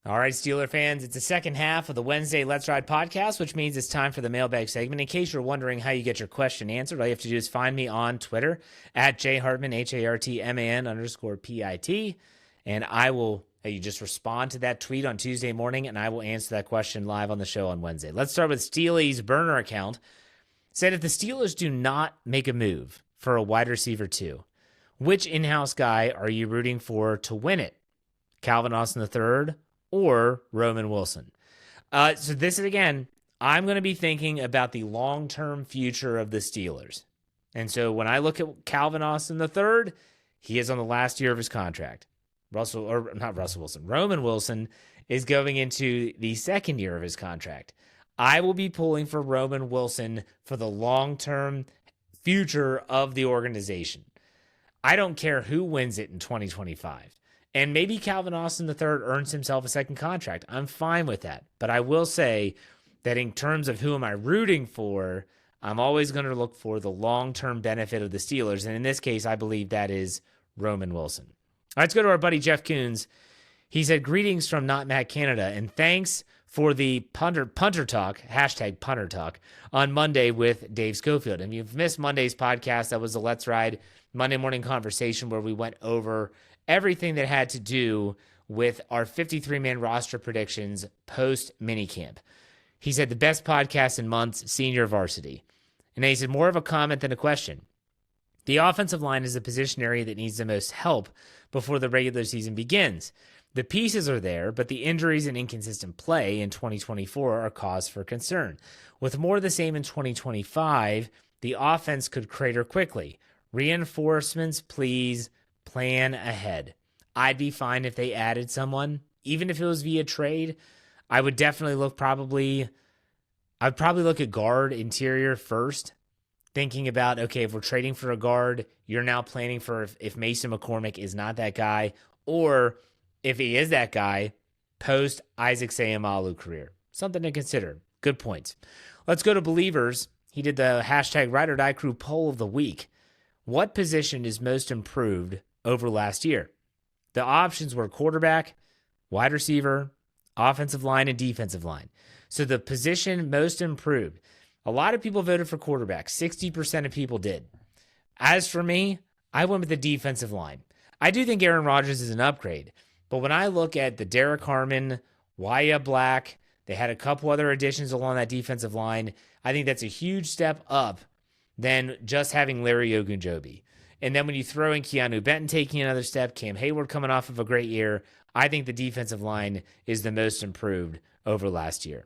All right, Steeler fans, it's the second half of the Wednesday Let's Ride podcast, which means it's time for the mailbag segment. In case you're wondering how you get your question answered, all you have to do is find me on Twitter at jhartman, HARTMAN_PIT, and I will, you just respond to that tweet on Tuesday morning, and I will answer that question live on the show on Wednesday. Let's start with Steely's burner account. Said if the Steelers do not make a move for a wide receiver 2, which in-house guy are you rooting for to win it? Calvin Austin III or Roman Wilson? So this is, again, I'm going to be thinking about the long-term future of the Steelers. And so when I look at Calvin Austin III, he is on the last year of his contract. Roman Wilson is going into the second year of his contract. I will be pulling for Roman Wilson for the long-term future of the organization. I don't care who wins it in 2025. And maybe Calvin Austin III earns himself a second contract. I'm fine with that. But I will say that in terms of who am I rooting for, I'm always going to look for the long-term benefit of the Steelers. And in this case, I believe that is Roman Wilson. All right, let's go to our buddy Jeff Coons. He said, greetings from Not Matt Canada, and thanks for the punter talk, hashtag punter talk, on Monday with Dave Schofield. And if you've missed Monday's podcast, that was the Let's Ride Monday morning conversation where we went over everything that had to do with our 53-man roster predictions post-minicamp. He said, the best podcast in months, senior varsity. And then he said, more of a comment than a question. The offensive line is the position area that needs the most help before the regular season begins. The pieces are there, but the injuries and inconsistent play in 2024 are cause for concern. With more of the same in 2025, the offense could crater quickly. Reinforcements, please. Plan ahead. I'd be fine if they added someone, even if it was via trade. I would definitely look I'd probably look at guard interior first, thinking about, okay, if we're trading for a guard, you're now planning for if Mason McCormick is not that guy, or if he is that guy, post Isaac Seumalo career. Something to consider. Good points. Let's go to Believers. He did the hashtag Ride or Die Crew poll of the week. What position is most improved over last year? The options were quarterback, wide receiver, offensive line, and defensive line. So the position most improved. A lot of people voted for quarterback. 60% of people did. As for me, I went with the defensive line. I do think Aaron Rodgers is an upgrade. But when I look at the Derek Hartman, Wyatt Black, they had a couple other additions along that defensive line. I think that's a huge step up than just having Larry Ogunjobi. And then when you throw in Keanu Benton taking another step, Cam Hayward coming off of a great year, I think the defensive line is the most improved over last year.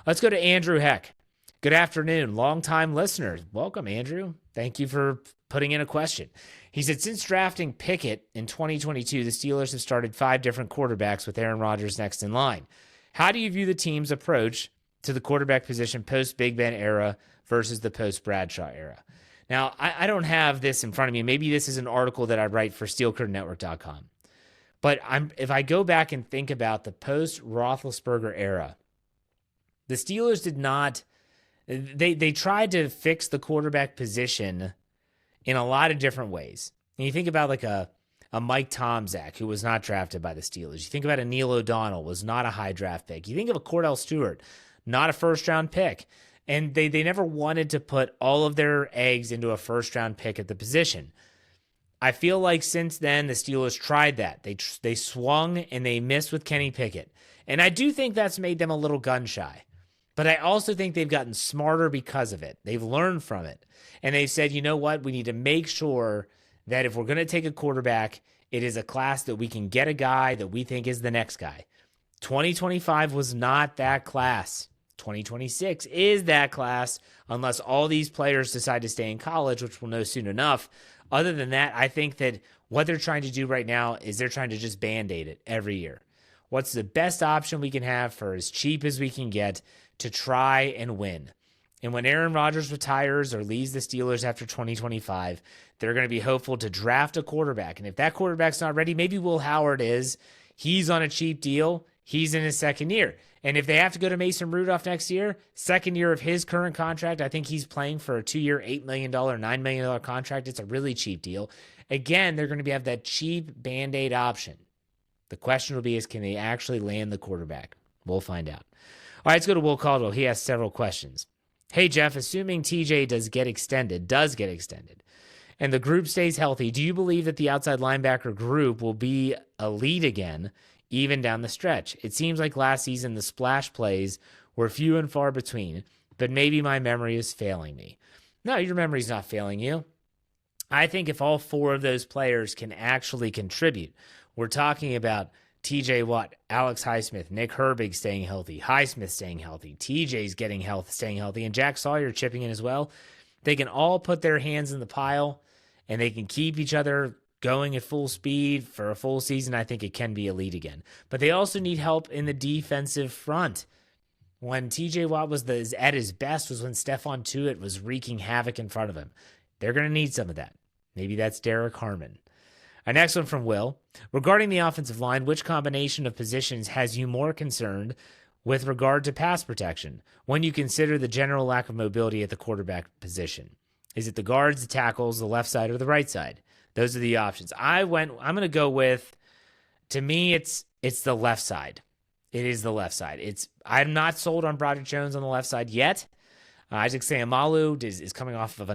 Let's go to Andrew Heck. Good afternoon, longtime listeners. Welcome, Andrew. Thank you for putting in a question. He said, since drafting Pickett in 2022, the Steelers have started 5 different quarterbacks with Aaron Rodgers next in line. How do you view the team's approach to the quarterback position post-Big Ben era versus the post-Bradshaw era? Now, I don't have this in front of me. Maybe this is an article that I write for SteelCurtainNetwork.com. But if I go back and think about the post-Roethlisberger era, the Steelers did not – they tried to fix the quarterback position in a lot of different ways. And you think about like a Mike Tomczak, who was not drafted by the Steelers. You think about a Neil O'Donnell, was not a high draft pick. You think of a Cordell Stewart, not a first-round pick. And they never wanted to put all of their eggs into a first-round pick at the position. I feel like since then, the Steelers tried that. They swung and they missed with Kenny Pickett. And I do think that's made them a little gun-shy. But I also think they've gotten smarter because of it. They've learned from it. And they've said, you know what? We need to make sure that if we're going to take a quarterback, it is a class that we can get a guy that we think is the next guy. 2025 was not that class. 2026 is that class, unless all these players decide to stay in college, which we'll know soon enough. Other than that, I think that what they're trying to do right now is they're trying to just Band-Aid it every year. What's the best option we can have for as cheap as we can get to try and win? And when Aaron Rodgers retires or leaves the Steelers after 2025, they're going to be hopeful to draft a quarterback. And if that quarterback's not ready, maybe Will Howard is. He's on a cheap deal. He's in his second year. And if they have to go to Mason Rudolph next year, second year of his current contract, I think he's playing for a 2-year, $8 million, $9 million contract. It's a really cheap deal. Again, they're going to have that cheap Band-Aid option. The question will be is, can they actually land the quarterback? We'll find out. All right, let's go to Will Caldwell. He has several questions. Hey, Jeff, assuming TJ does get extended, and the group stays healthy, do you believe that the outside linebacker group will be elite again, even down the stretch? It seems like last season the splash plays were few and far between, but maybe my memory is failing me. No, your memory's not failing you. I think if all four of those players can actually contribute, we're talking about TJ Watt, Alex Highsmith, Nick Herbig staying healthy, Highsmith staying healthy, TJ's staying healthy, and Jack Sawyer chipping in as well. They can all put their hands in the pile, and they can keep each other going at full speed for a full season. I think it can be elite again. But they also need help in the defensive front. When TJ Watt was at his best was when Stephon Tuitt was wreaking havoc in front of him. They're going to need some of that. Maybe that's Derek Hartman. Our next one from Will. Regarding the offensive line, which combination of positions has you more concerned with regard to pass protection when you consider the general lack of mobility at the quarterback position? Is it the guards, the tackles, the left side, or the right side? Those are the options. I'm going to go with, to me, it's the left side. It is the left side. I'm not sold on Broderick Jones on the left side yet. Isaac Seumalo is coming off of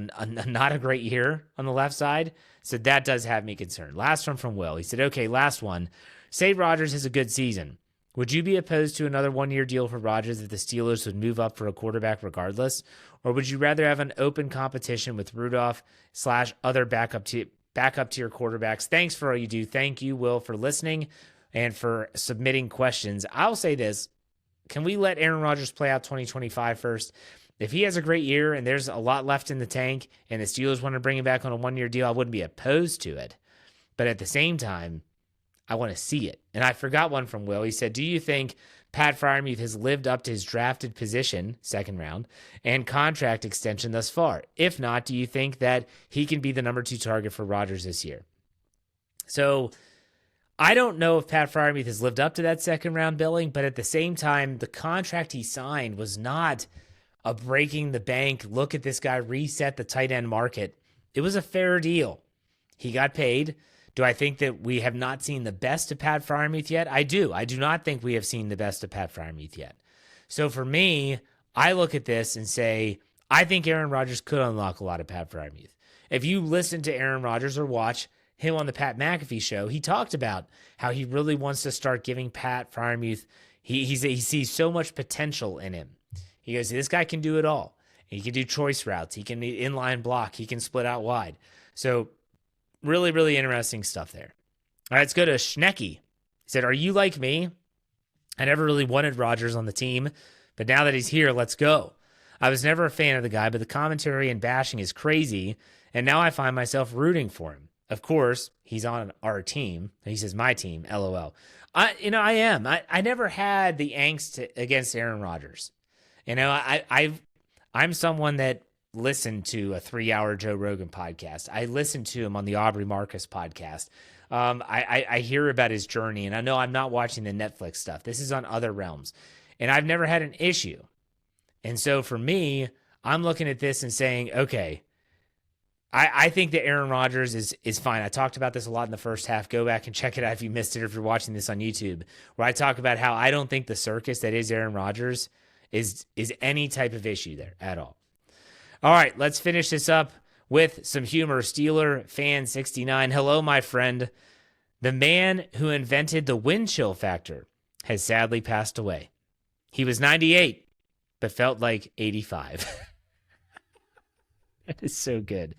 not a great year on the left side, so that does have me concerned. Last one from Will. He said, okay, last one. Say Rodgers has a good season. Would you be opposed to another one-year deal for Rodgers if the Steelers would move up for a quarterback regardless? Or would you rather have an open competition with Rudolph / other backup tier quarterbacks? Thanks for all you do. Thank you, Will, for listening and for submitting questions. I'll say this. Can we let Aaron Rodgers play out 2025 first? If he has a great year and there's a lot left in the tank and the Steelers want to bring him back on a one-year deal, I wouldn't be opposed to it. But at the same time, I want to see it. And I forgot one from Will. He said, do you think Pat Freiermuth has lived up to his drafted position, second round, and contract extension thus far? If not, do you think that he can be the number 2 target for Rodgers this year? So I don't know if Pat Freiermuth has lived up to that second round billing, but at the same time, the contract he signed was not a breaking the bank, look at this guy, reset the tight end market. It was a fair deal. He got paid. Do I think that we have not seen the best of Pat Freiermuth yet? I do. I do not think we have seen the best of Pat Freiermuth yet. So for me, I look at this and say, I think Aaron Rodgers could unlock a lot of Pat Freiermuth. If you listen to Aaron Rodgers or watch him on the Pat McAfee show, he talked about how he really wants to start giving Pat Freiermuth, he sees so much potential in him. He goes, this guy can do it all. He can do choice routes. He can inline block. He can split out wide. So really, really interesting stuff there. All right, let's go to Schnecky. He said, are you like me? I never really wanted Rodgers on the team, but now that he's here, let's go. I was never a fan of the guy, but the commentary and bashing is crazy, and now I find myself rooting for him. Of course, he's on our team. He says, my team, LOL. I am. I never had the angst against Aaron Rodgers. I'm someone that listened to a 3-hour Joe Rogan podcast. I listened to him on the Aubrey Marcus podcast. I hear about his journey, and I know I'm not watching the Netflix stuff. This is on other realms, and I've never had an issue. And so for me, I'm looking at this and saying, okay, I think that Aaron Rodgers is fine. I talked about this a lot in the first half. Go back and check it out if you missed it or if you're watching this on YouTube, where I talk about how I don't think the circus that is Aaron Rodgers is any type of issue there at all. All right, let's finish this up with some humor. Steeler fan 69. Hello, my friend. The man who invented the wind chill factor has sadly passed away. He was 98, but felt like 85. That is so good.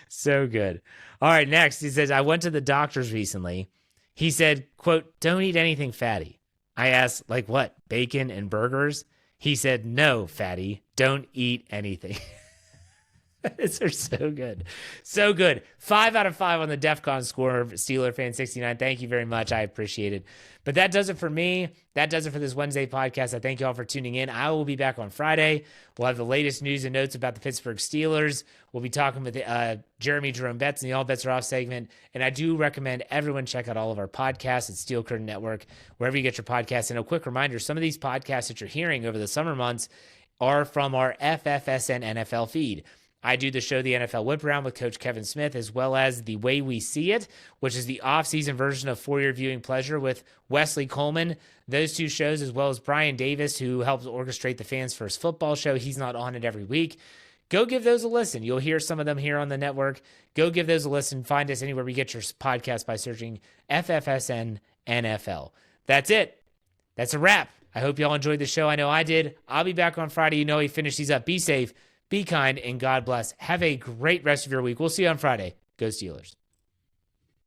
So good. All right, next, he says, I went to the doctor's recently. He said, quote, don't eat anything fatty. I asked, like what, bacon and burgers? He said, no, fatty, don't eat anything. These are so good. So good. 5 out of 5 on the DEFCON score, Steeler fan 69. Thank you very much. I appreciate it. But that does it for me. That does it for this Wednesday podcast. I thank you all for tuning in. I will be back on Friday. We'll have the latest news and notes about the Pittsburgh Steelers. We'll be talking with Jeremy Jerome Betts in the All Bets Are Off segment. And I do recommend everyone check out all of our podcasts at Steel Curtain Network, wherever you get your podcasts. And a quick reminder, some of these podcasts that you're hearing over the summer months are from our FFSN NFL feed. I do the show, The NFL Whip Around, with Coach Kevin Smith, as well as The Way We See It, which is the off-season version of For Your Viewing Pleasure with Wesley Coleman. Those two shows, as well as Brian Davis, who helps orchestrate the Fans First Football show. He's not on it every week. Go give those a listen. You'll hear some of them here on the network. Go give those a listen. Find us anywhere we get your podcast by searching FFSN NFL. That's it. That's a wrap. I hope y'all enjoyed the show. I know I did. I'll be back on Friday. You know he finished these up. Be safe, be kind, and God bless. Have a great rest of your week. We'll see you on Friday. Go Steelers.